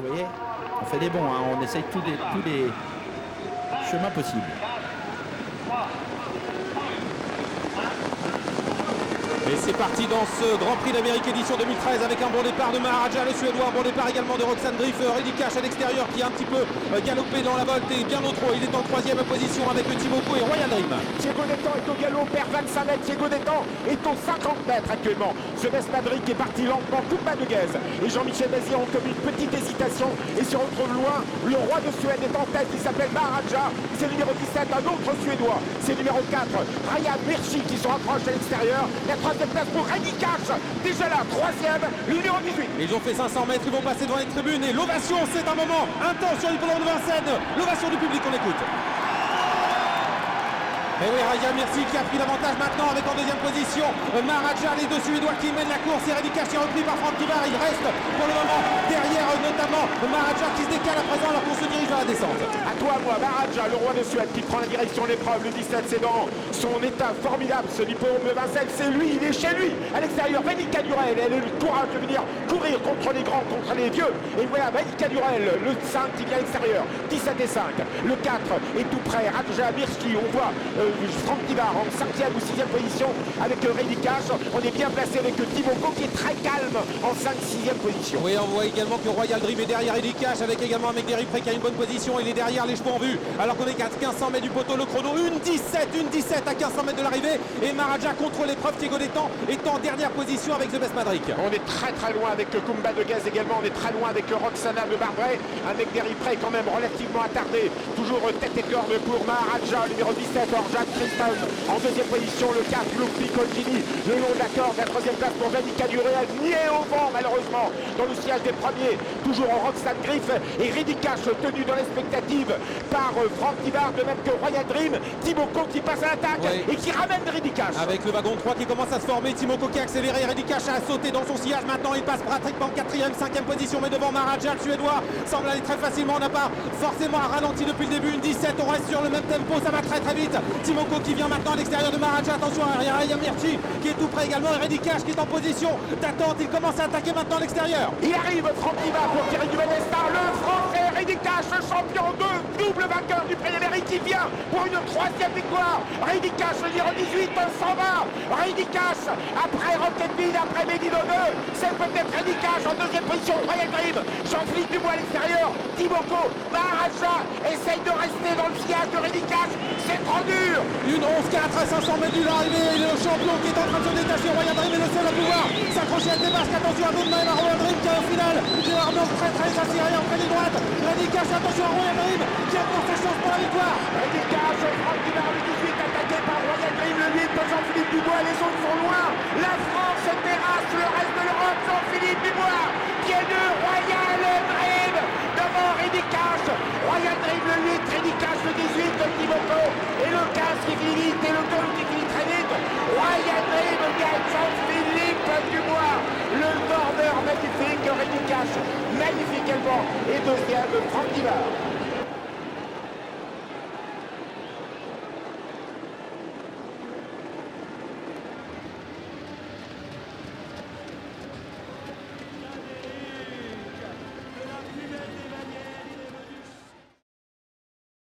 Vous voyez, on fait des bons, hein, on essaye tous les chemins possibles. Et c'est parti dans ce Grand Prix d'Amérique édition 2013 avec un bon départ de Maharaja, le Suédois, un bon départ également de Roxane Driff, Reddy Cash à l'extérieur qui a un petit peu galopé dans la volte et bien au trot. Il est en troisième position avec Timoko et Royal Dream. Diego Détan est au galop, perd 25 mètres. Diego Détan est aux 50 mètres actuellement. Jebes Madric est parti lentement, Kumba de Guez et Jean-Michel Bazir ont comme une petite hésitation et se retrouve loin. Le roi de Suède est en tête, il s'appelle Maharaja. C'est le numéro 17, un autre Suédois. C'est le numéro 4, Ryan Mirchi qui se rapproche à l'extérieur. La troisième place pour Reddy Cash, déjà là, troisième, le numéro 18. Ils ont fait 500 mètres, ils vont passer devant les tribunes et l'ovation, c'est un moment intense sur l'hippodrome de Vincennes. L'ovation du public, on écoute. Et oui, Raya Mirchi qui a pris l'avantage maintenant avec en deuxième position Maharaja, les deux Suédois qui mènent la course et Reddy Cash est repris par Franck Kivar. Il reste pour le moment derrière notamment Maharaja qui se décale à présent alors qu'on se dirige vers la descente. À toi, moi, Maharaja, le roi de Suède qui prend la direction de l'épreuve, le 17, c'est dans son état formidable, ce hippodrome de Vincennes, c'est lui, il est chez lui, à l'extérieur, Vénica Durel, elle a le courage de venir courir contre les grands, contre les vieux, et voilà, Vénica Durel, le 5 qui vient à l'extérieur, 17 et 5, le 4 est tout près, Raja Mirchi, on voit Franck Kivar en 5e ou 6e position avec Reddy Cash, on est bien placé avec Timoko qui est très calme en 5-6e position. Oui, on voit également que Royal Dream est derrière Reddy Cash avec également un mec d'Eripré qui a une bonne position, il est derrière les chevaux en vue alors qu'on est qu'à 1500 mètres du poteau, le chrono, une 17 à 1500 mètres de l'arrivée et Maharaja contre l'épreuve. Diego Détan est en dernière position avec Jebes Madric. On est très loin avec Kumba de Guez également, on est très loin avec Roxana de Barbret, un mec d'Eripré quand même relativement attardé, toujours tête et corde pour Maharaja, numéro 17, Orjak Christophe en deuxième position, le 4, Luke Piccolini, le long de la corde, la troisième place pour Vénica Durel, nié au vent malheureusement dans le sillage des premiers, toujours en Roxane Griff et Reddy Cash tenu dans l'expectative par Franck Kivar, de même que Royal Dream, Timoko qui passe à l'attaque et qui ramène Reddy Cash. Avec le wagon 3 qui commence à se former, Timoko qui a accéléré, Reddy Cash a sauté dans son sillage, maintenant il passe pratiquement en 4e, 5e position, mais devant Maharaja, le Suédois semble aller très facilement, on n'a pas forcément ralenti depuis le début, une 17, on reste sur le même tempo, ça va très vite. Timoko qui vient maintenant à l'extérieur de Maharaja, attention à Raya Mirchi qui est tout près également, et Reddy Cash qui est en position d'attente, il commence à attaquer maintenant à l'extérieur. Il arrive Franck Kivar pour tirer du Benestar, le français Reddy Cash, le champion double vainqueur du Prix d'Amérique qui vient pour une troisième victoire. Reddy Cash, le numéro 18, s'en va. Reddy Cash, après Rocketville, après Médino 2, c'est peut-être Reddy Cash en deuxième position, Royal Dream, Jean-Philippe Dubois à l'extérieur, Timoko, Maharaja essaye de rester dans le sillage de Reddy Cash, c'est trop dur. Une 11-4 à 500 mètres de l'arrivée, et le champion qui est en train de se détacher, Royal Dream est le seul à pouvoir s'accrocher à des basques, attention à Goodman, à Royal Dream qui est au final, Gérard Blanc très assuré en pleine droite, Reddy Cash, attention à Royal Dream qui a pour ses chances pour la victoire. Reddy Cash, Franck Kivar le 18 attaqué par Royal Dream, le 8 Jean-Philippe Dubois, les autres sont loin. La France terrasse le reste de l'Europe, Jean-Philippe Dubois qui est de Royal Dream devant Reddy Cash. Royal Dream le 8, Reddy Cash le 18, Timoko et le 15 qui finit vite et le 2 qui finit très vite. Royal Dream gagne Jean-Philippe Dubois, le border magnifique, Reddy Cash magnifique également et deuxième Franck Kivar.